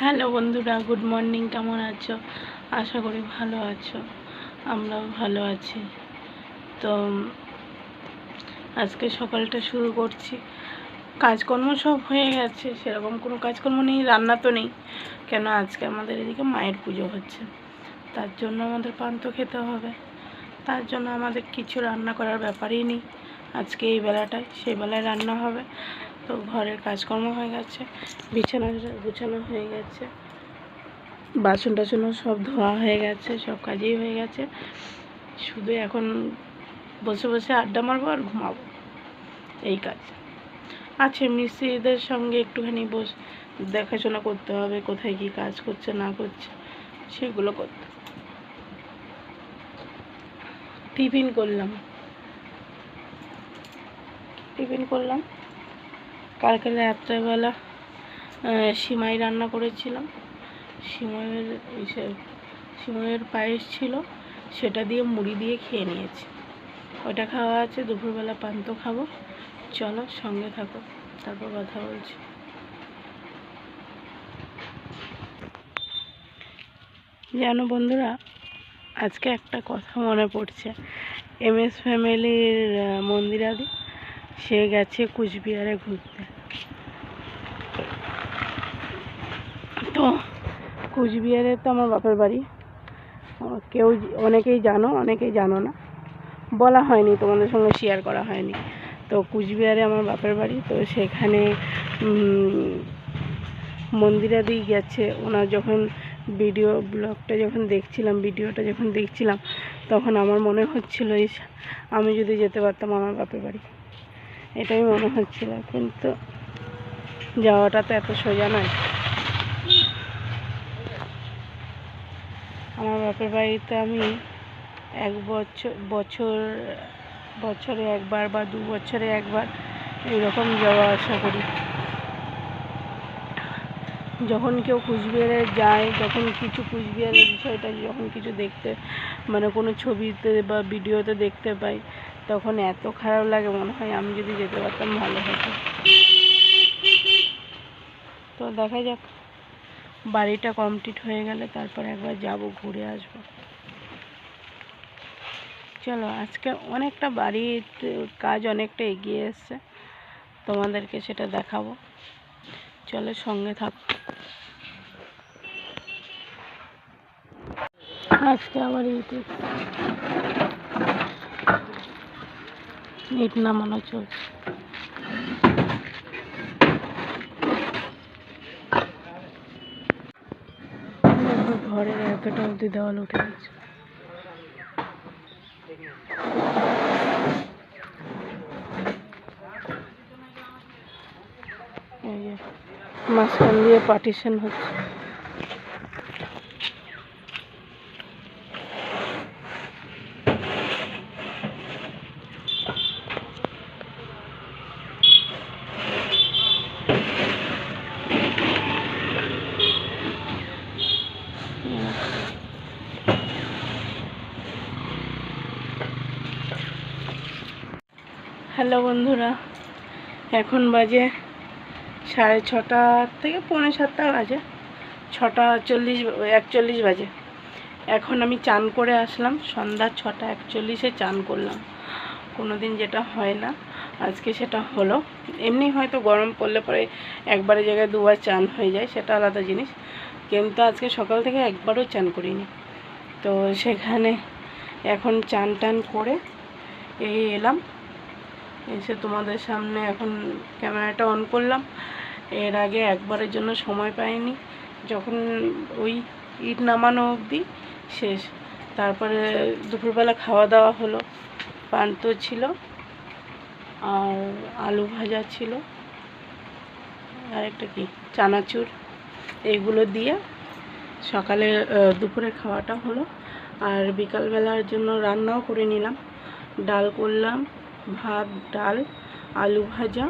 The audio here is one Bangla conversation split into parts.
হ্যালো বন্ধুরা, গুড মর্নিং। কেমন আছো? আশা করি ভালো আছো। আমরাও ভালো আছি। তো আজকে সকালটা শুরু করছি। কাজকর্ম সব হয়ে গেছে, সেরকম কোনো কাজকর্ম নেই, রান্না তো নেই। কেন আজকে আমাদের এদিকে মায়ের পুজো হচ্ছে, তার জন্য আমাদের পান্তা খেতে হবে। তার জন্য আমাদের কিছু রান্না করার ব্যাপারই নেই। আজকে এই বেলাটায় সেই বেলায় রান্না হবে। তো ঘরের কাজকর্ম হয়ে গেছে, বিছানা গুছানো হয়ে গেছে, বাসন টাসনও সব ধোয়া হয়ে গেছে, সব কাজেই হয়ে গেছে। শুধু এখন বসে বসে আড্ডা মারবো আর ঘুমাবো, এই কাজ আছে। মিস্ত্রিদের সঙ্গে একটুখানি দেখাশোনা করতে হবে, কোথায় কি কাজ করছে না করছে সেগুলো করতে। টিফিন করলাম কালকে রাত্রেবেলা সিমাই রান্না করেছিলাম। সিমাইয়ের পায়েস ছিল, সেটা দিয়ে মুড়ি দিয়ে খেয়ে নিয়েছি। ওটা খাওয়া আছে। দুপুরবেলা পান্ত খাবো। চলো সঙ্গে থাকো, তারপর কথা বলছি। জানো বন্ধুরা, আজকে একটা কথা মনে পড়ছে। MS ফ্যামিলির মন্দিরাদি, সে গেছে কুচবিহারে ঘুরতে। তো কুচবিহারে তো আমার বাপের বাড়ি। অনেকেই জানো না, বলা হয়নি, তোমাদের সঙ্গে শেয়ার করা হয়নি। তো কুচবিহারে আমার বাপের বাড়ি। তো সেখানে মন্দিরাদি গেছে। ওনার যখন ভিডিওটা যখন দেখছিলাম তখন আমার মনে হচ্ছিল, আমি যদি যেতে পারতাম আমার বাপের বাড়ি, এটাই মনে হচ্ছিল। কিন্তু যাওয়াটা তো এত সোজা নয়। আমার বাপের বাড়িতে আমি বছরে একবার বা 2 বছরে একবার এইরকম যাওয়া আসা করি। যখন কেউ কুচবিহারে যায়, যখন কিছু কুচবিহারের বিষয়টা যখন কিছু দেখতে, মানে কোনো ছবিতে বা ভিডিওতে দেখতে পাই, তখন এত খারাপ লাগে, মনে হয় আমি যদি যেতে পারতাম ভালো হতো। তো দেখা যাক, বাড়িটা কমপ্লিট হয়ে গেলে তারপর একবার যাব, ঘুরে আসব। চলো, আজকে অনেকটা বাড়ির কাজ অনেকটা এগিয়ে এসছে, তোমাদেরকে সেটা দেখাবো। চলো সঙ্গে থাক। আজকে আবার ইট নামানো চলছে। ঘরের এতটা অবধি দেওয়াল উঠে গেছে। মাঝখান দিয়ে পার্টিশন হচ্ছে। হ্যালো বন্ধুরা, এখন বাজে 6:30 থেকে 6:45 বাজে, 6:41 বাজে। এখন আমি চান করে আসলাম, সন্ধ্যা 6:41-এ চান করলাম। কোনো দিন যেটা হয় না, আজকে সেটা হলো। এমনি হয়তো গরম পড়লে পরে একবারের জায়গায় 2বার চান হয়ে যায়, সেটা আলাদা জিনিস। কিন্তু আজকে সকাল থেকে একবারও চান করিনি। তো সেখানে এখন চান টান করে এলাম, এসে তোমাদের সামনে এখন ক্যামেরাটা অন করলাম। এর আগে একবারের জন্য সময় পাইনি, যখন ওই ইট নামানো অবধি শেষ। তারপরে দুপুরবেলা খাওয়া দাওয়া হলো, পান্তা ছিল আর আলু ভাজা ছিল আর একটা কি চানাচুর, এইগুলো দিয়ে সকালে দুপুরে খাওয়াটা হলো। আর বিকালবেলার জন্য রান্নাও করে নিলাম। ডাল করলাম, ভাত, ডাল, আলু ভাজা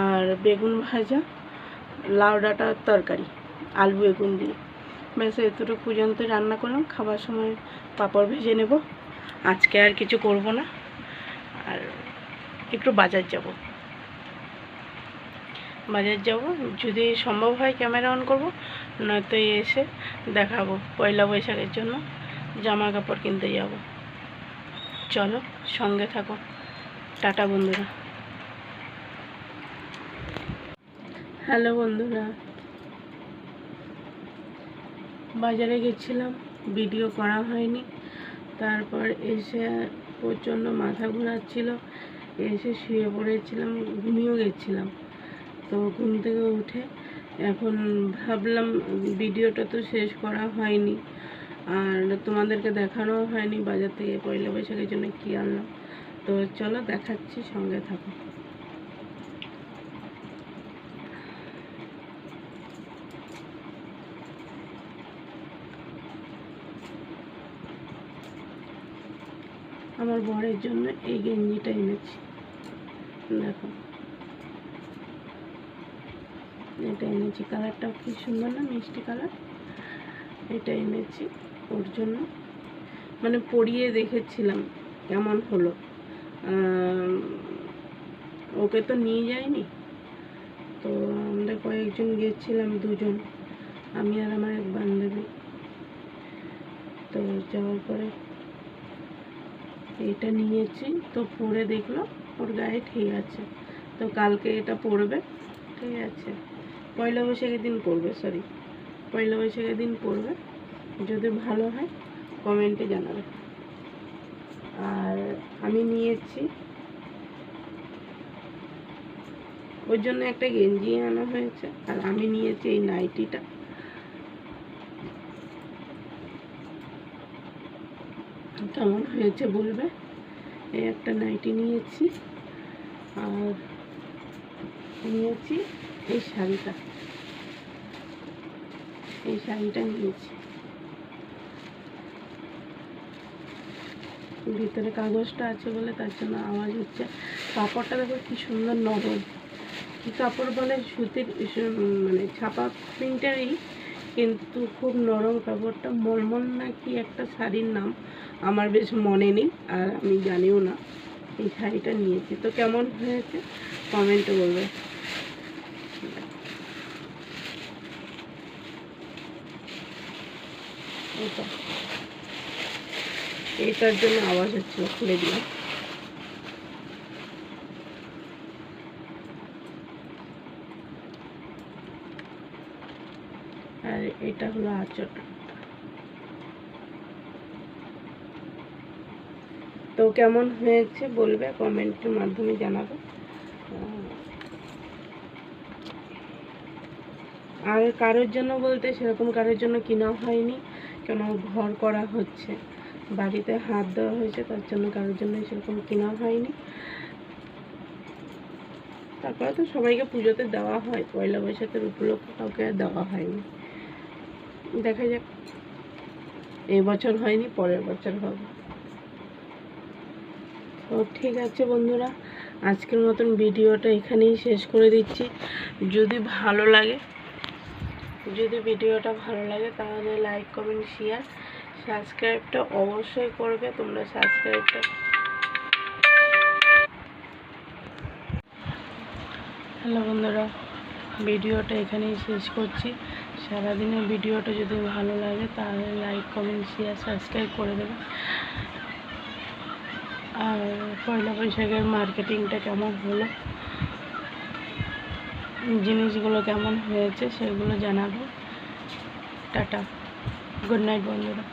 আর বেগুন ভাজা, লাউ ডাঁটার তরকারি, আলু বেগুন দিয়ে। ব্যাস এতটুকু পর্যন্ত রান্না করলাম। খাবার সময় পাঁপড় ভেজে নেব। আজকে আর কিছু করব না, আর একটু বাজার যাব। বাজার যাব, যদি সম্ভব হয় ক্যামেরা অন করব, নয়তো এসে দেখাবো পয়লা বৈশাখের জন্য জামা কাপড় কিনতে যাব। চলো সঙ্গে থাকো। টাটা বন্ধুরা। হ্যালো বন্ধুরা, বাজারে গেছিলাম, ভিডিও করা হয়নি। তারপর এসে প্রচণ্ড মাথা ঘোরাচ্ছিল, এসে শুয়ে পড়েছিলাম, ঘুমিয়েও গেছিলাম। তো ঘুম থেকে উঠে এখন ভাবলাম ভিডিওটা তো শেষ করা হয়নি, আর তোমাদেরকে দেখানোও হয়নি বাজার থেকে পয়লা বৈশাখের জন্য কী আনলাম। তো চলো দেখাচ্ছি, সঙ্গে থাকো। আমার বরের জন্য এই গেঞ্জিটা এনেছি, দেখো এটা এনেছি, কালারটাও কি সুন্দর না, মিষ্টি কালার। এটা এনেছি ওর জন্য, মানে পরিয়ে দেখেছিলাম কেমন হলো। ওকে তো নিয়ে যায়নি, তো আমরা কয়েকজন গেছিলাম, দুজন, আমি আর আমার এক বান্ধবী। তো যাওয়ার পরে এটা নিয়েছি, তো পরে দেখলো ওর গায়ে ঠিক আছে। তো কালকে এটা পরবে, ঠিক আছে, পয়লা বৈশাখের দিন পরবে, পয়লা বৈশাখের দিন পরবে। যদি ভালো হয় কমেন্টে জানাবে। আর আমি নিয়েছি ওর জন্য একটা গেঞ্জি আনা হয়েছে, আর আমি নিয়েছি এই নাইটিটা। কেমন হয়েছে বলবে। এই একটা নাইটি নিয়েছি, আর নিয়েছি এই শাড়িটা, নিয়েছি। ভিতরে কাগজটা আছে বলে তার জন্য আওয়াজ হচ্ছে। কাপড়টা দেখো কি সুন্দর নরম, কি কাপড় বলে, সুতির, মানে ছাপা প্রিন্টারই, কিন্তু খুব নরম কাপড়টা। মলমল না কি একটা শাড়ির নাম, আমার বেশ মনে নেই, আর আমি জানিও না। এই শাড়িটা নিয়েছি, তো কেমন হয়েছে কমেন্টে বলবে। এটার জন্য আওয়াজ হচ্ছিল, খুলে দিলাম। আর এটা হলো আঁচলটা। তো কেমন হয়েছে বলবে, কমেন্টের মাধ্যমে জানাবে। আর কারোর জন্য বলতে সেরকম কারোর জন্য কেনা হয়নি, কেন ঘর করা হচ্ছে, বাড়িতে হাত দেওয়া হয়েছে, তার জন্য কারোর জন্য সেরকম কেনা হয়নি। তারপরে তো সবাইকে পুজোতে দেওয়া হয়, পয়লা বৈশাখের উপলক্ষে কাউকে দেওয়া হয়নি। দেখা যাক, এবছর হয়নি, পরের বছর হবে। তো ঠিক আছে বন্ধুরা, আজকের মতন ভিডিওটা এখানেই শেষ করে দিচ্ছি। যদি ভিডিওটা ভালো লাগে তাহলে লাইক, কমেন্ট, শেয়ার, সাবস্ক্রাইবটা অবশ্যই করবে। তোমরা সাবস্ক্রাইবটা, হ্যালো বন্ধুরা, ভিডিওটা এখানেই শেষ করছি। সারাদিনের ভিডিওটা যদি ভালো লাগে তাহলে লাইক, কমেন্ট, শেয়ার, সাবস্ক্রাইব করে দেবে। আর পয়লা বৈশাখের মার্কেটিংটা কেমন হলো, জিনিসগুলো কেমন হয়েছে সেগুলো জানাবো। টাটা, গুড নাইট বন্ধুরা।